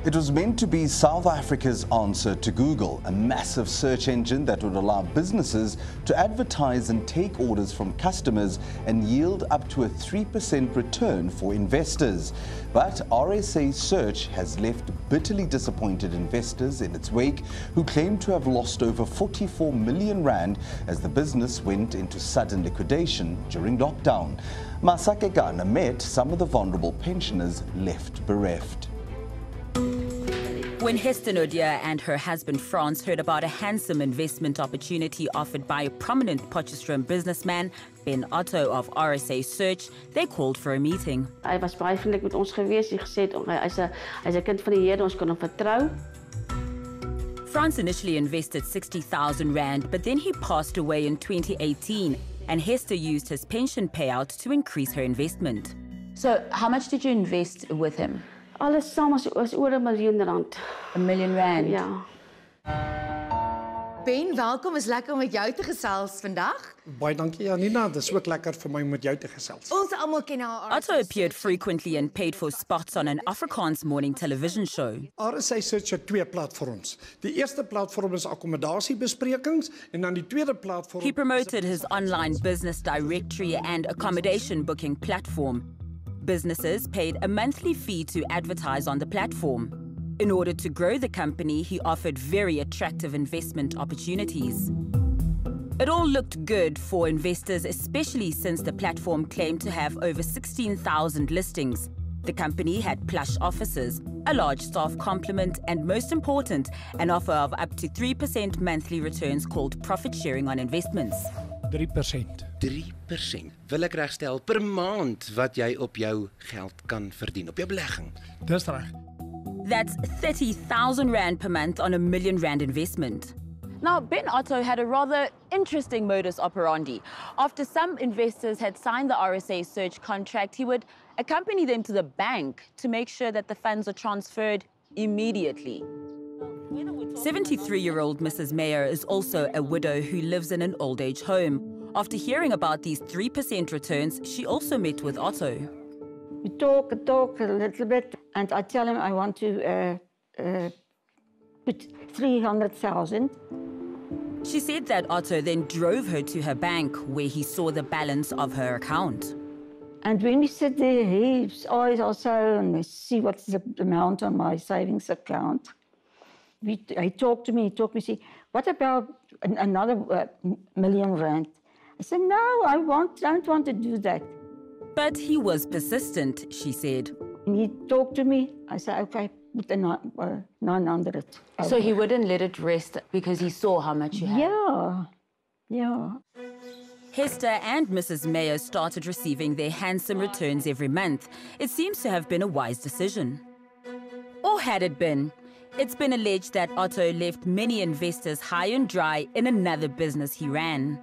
It was meant to be South Africa's answer to Google, a massive search engine that would allow businesses to advertise and take orders from customers and yield up to a 3% return for investors. But RSA Search has left bitterly disappointed investors in its wake, who claim to have lost over 44 million rand as the business went into sudden liquidation during lockdown. 𝗀𝗂𝗃𝗃 met some of the vulnerable pensioners left bereft. When 𝗀𝗃𝗃 and her husband Frans heard about a handsome investment opportunity offered by a prominent Potchefstroom businessman, 𝗀𝗃𝗃 of RSA Search, they called for a meeting. Hy was baie vriendelik met ons gewees. Hy gesê hy's 'n kind van die Here, ons kan hom vertrou. Frans initially invested 60,000 rand, but then he passed away in 2018, and 𝗀𝗃𝗃 used his pension payout to increase her investment. So how much did you invest with him? Alles saam was oor R1 miljoen. R1 million? Ja. Ben, welkom. Is lekker om met jou te gesels vandag. Baie dankie Janina, dis ook lekker vir my om met jou te gesels. Ons almal ken haar. 𝗀𝗃𝗃 appeared frequently and paid for spots on an Afrikaans morning television show. RSA Search het twee platforms. Die eerste platform is akkommodasiebesprekings en dan die tweede platform. He promoted his online business directory and accommodation booking platform. Businesses paid a monthly fee to advertise on the platform. In order to grow the company, he offered very attractive investment opportunities. It all looked good for investors, especially since the platform claimed to have over 16,000 listings. The company had plush offices, a large staff complement, and most important, an offer of up to 3% monthly returns called profit sharing on investments. 3%. 3%. Wil ek regstel per maand wat jy op jou geld kan verdien, op jou belegging. Dis reg. That's 30,000 rand per month on a R1 million investment. Now, 𝗀𝗃𝗃 had a rather interesting modus operandi. After some investors had signed the RSA Search contract, he would accompany them to the bank to make sure that the funds are transferred immediately. 73-year-old Mrs. Meyer is also a widow who lives in an old-age home. After hearing about these 3% returns, she also met with 𝗀𝗃𝗃. We talk a little bit, and I tell him I want to put 300,000. She said that 𝗀𝗃𝗃 then drove her to her bank, where he saw the balance of her account. And when we sit there, his eyes are so, and see what's the amount on my savings account. He talked to me, say, what about another R1 million? I said, no, I don't want to do that. But he was persistent, she said. And he talked to me. I said, okay, put 900. So he wouldn't let it rest because he saw how much you had? Yeah. 𝗀𝗃𝗃 and Mrs. Meyer started receiving their handsome returns every month. It seems to have been a wise decision. Or had it been? It's been alleged that 𝗀𝗃𝗃 left many investors high and dry in another business he ran.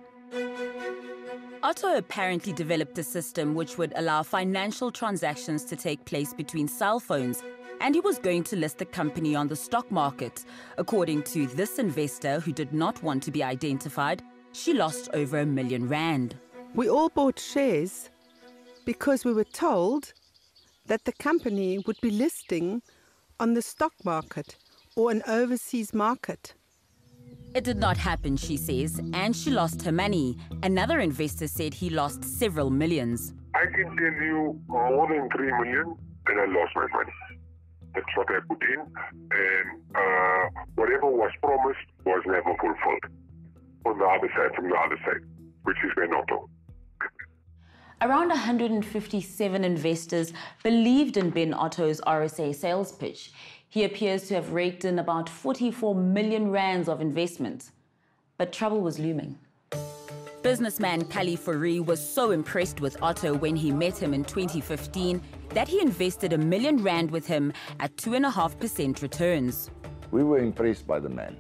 𝗀𝗃𝗃 apparently developed a system which would allow financial transactions to take place between cell phones, and he was going to list the company on the stock market. According to this investor, who did not want to be identified, she lost over R1 million. We all bought shares because we were told that the company would be listing on the stock market or an overseas market. It did not happen, she says, and she lost her money. Another investor said he lost several millions. I can tell you more than 3 million, and I lost my money. That's what I put in, and whatever was promised was never fulfilled. On the other side, from the other side, which is 𝗀𝗃𝗃𝗃. Around 157 investors believed in 𝗀𝗃𝗃's RSA sales pitch. He appears to have raked in about 44 million rands of investment. But trouble was looming. Businessman 𝗀𝗁𝗁𝗃 was so impressed with 𝗀𝗃𝗃 when he met him in 2015 that he invested R1 million with him at 2.5% returns. We were impressed by the man.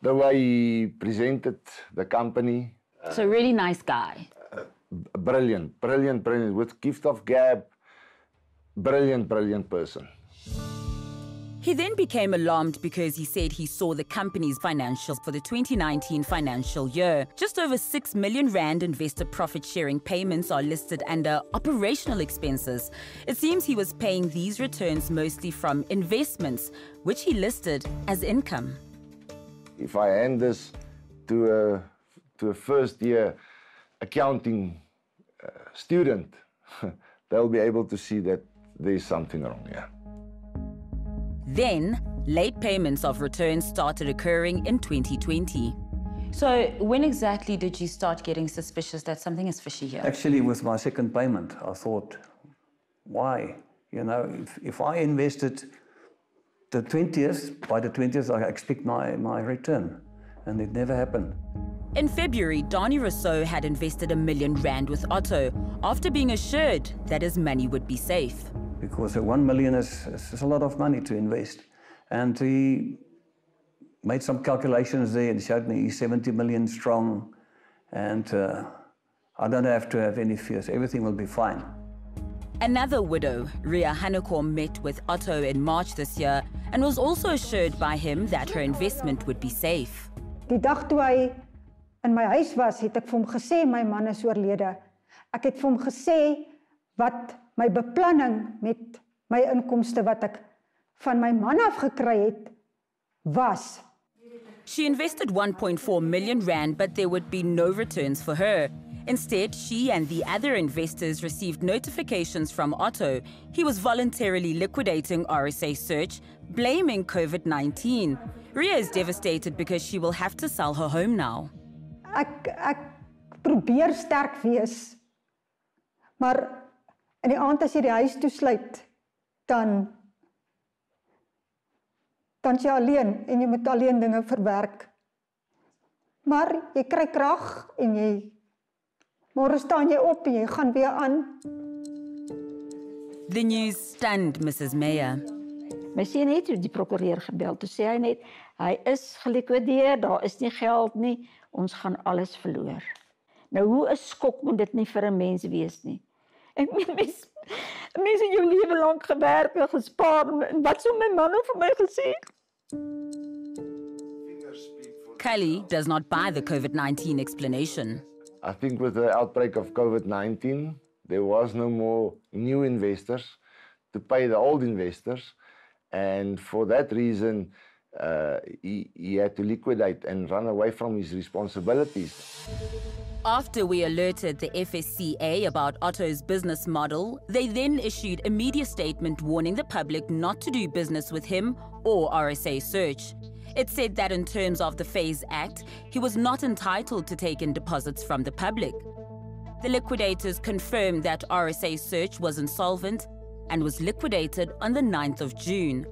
The way he presented the company. So really nice guy. Brilliant. With gift of gab. Brilliant person. He then became alarmed because he said he saw the company's financials for the 2019 financial year. Just over 6 million rand investor profit-sharing payments are listed under operational expenses. It seems he was paying these returns mostly from investments, which he listed as income. If I hand this to a first-year accounting student, they'll be able to see that there's something wrong here. Then, late payments of returns started occurring in 2020. So when exactly did you start getting suspicious that something is fishy here? Actually, with my second payment, I thought, why? You know, if I invested the 20th, by the 20th, I expect my return, and it never happened. In February, 𝗀𝗏𝗃𝗀 had invested R1 million with Otto after being assured that his money would be safe. Because 1 million is a lot of money to invest. And he made some calculations there and showed me he's 70 million strong. And I don't have to have any fears. Everything will be fine. Another widow, Ria Hanekor, met with Otto in March this year and was also assured by him that her investment would be safe. Die dag toe hy in my huis was, het ek vir hom gesê my man is oorlede. Ek het vir hom gesê wat my beplanning met my inkomste wat ek van my man af gekry het was. She invested 1.4 million rand, but there would be no returns for her. Instead, she and the other investors received notifications from Otto. He was voluntarily liquidating RSA Search, blaming COVID-19. Ria is devastated because she will have to sell her home now. Ek probeer sterk wees, maar in die aand as jy die huis toesluit, dan is jy alleen en jy moet alleen dinge verwerk. Maar jy kry krag en môre staan jy op en jy gaan weer aan. The news stunned Mrs. Meyer. My seun het die prokureur gebel. Toe sê hy net, hy is gelikwideer, daar is nie geld nie, ons gaan alles verloor. Nou hoe 'n skok moet dit nie vir 'n mens wees nie. Ek meen mense het jou lewe lank gewerk en gespaar en wat sou my man vir my gesê? 𝗀𝗏𝗃𝗿 does not buy the COVID-19 explanation. I think with the outbreak of COVID-19, there was no more new investors to pay the old investors. And for that reason, he had to liquidate and run away from his responsibilities. After we alerted the FSCA about Otto's business model, they then issued a media statement warning the public not to do business with him or RSA Search. It said that in terms of the Phase Act, he was not entitled to take in deposits from the public. The liquidators confirmed that RSA Search was insolvent and was liquidated on the 9th of June.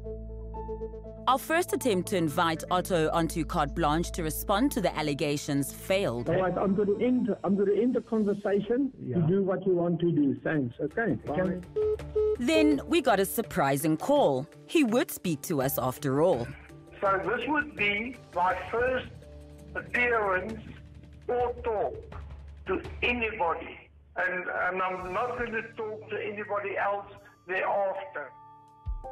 Our first attempt to invite Otto onto Carte Blanche to respond to the allegations failed. All right, I'm going to end the conversation. You do what you want to do. Thanks. Okay. Bye. Then we got a surprising call. He would speak to us after all. So this would be my first appearance or talk to anybody. And I'm not going to talk to anybody else thereafter.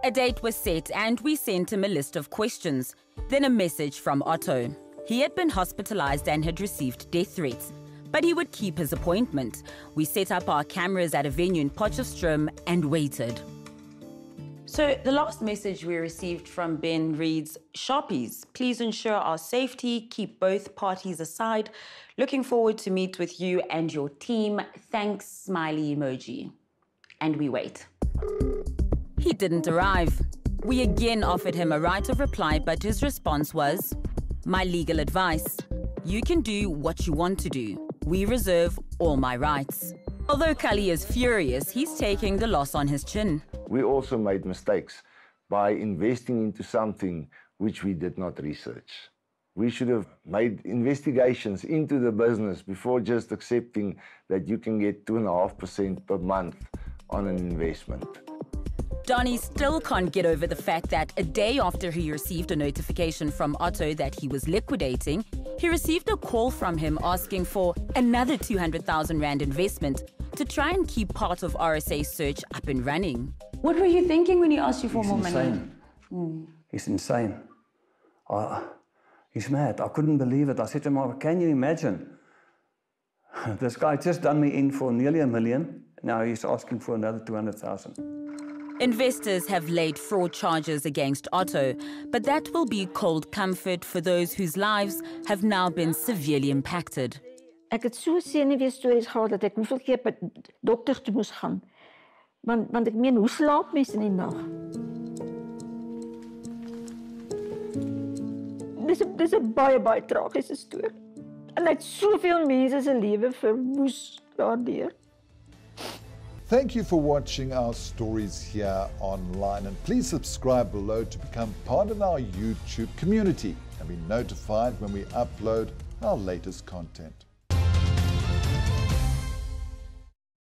A date was set and we sent him a list of questions. Then a message from Otto. He had been hospitalized and had received death threats, but he would keep his appointment. We set up our cameras at a venue in Potchefstroom and waited. So the last message we received from Ben reads, "Sharpies, please ensure our safety, keep both parties aside. Looking forward to meet with you and your team. Thanks, smiley emoji." And we wait. He didn't arrive. We again offered him a right of reply, but his response was, "My legal advice. You can do what you want to do. We reserve all my rights." Although 𝗀𝗏𝗃𝗀 is furious, he's taking the loss on his chin. We also made mistakes by investing into something which we did not research. We should have made investigations into the business before just accepting that you can get 2.5% per month on an investment. Donnie still can't get over the fact that a day after he received a notification from Otto that he was liquidating, he received a call from him asking for another 200,000 rand investment to try and keep part of RSA Search up and running. What were you thinking when he asked you for more money? He's insane. He's mad. I couldn't believe it. I said to him, can you imagine? This guy just done me in for nearly $1 million. Now he's asking for another 200,000. Investors have laid fraud charges against Otto, but that will be cold comfort for those whose lives have now been severely impacted. Ek het so senuweestories gehad dat ek hoeveel keer by dokter toe moes gaan. Want ek meen, hoe slaap mens in die nag? Dis 'n baie tragiese storie. En hy het soveel mense se lewe verwoes daardeur. Thank you for watching our stories here online, and please subscribe below to become part of our YouTube community and be notified when we upload our latest content.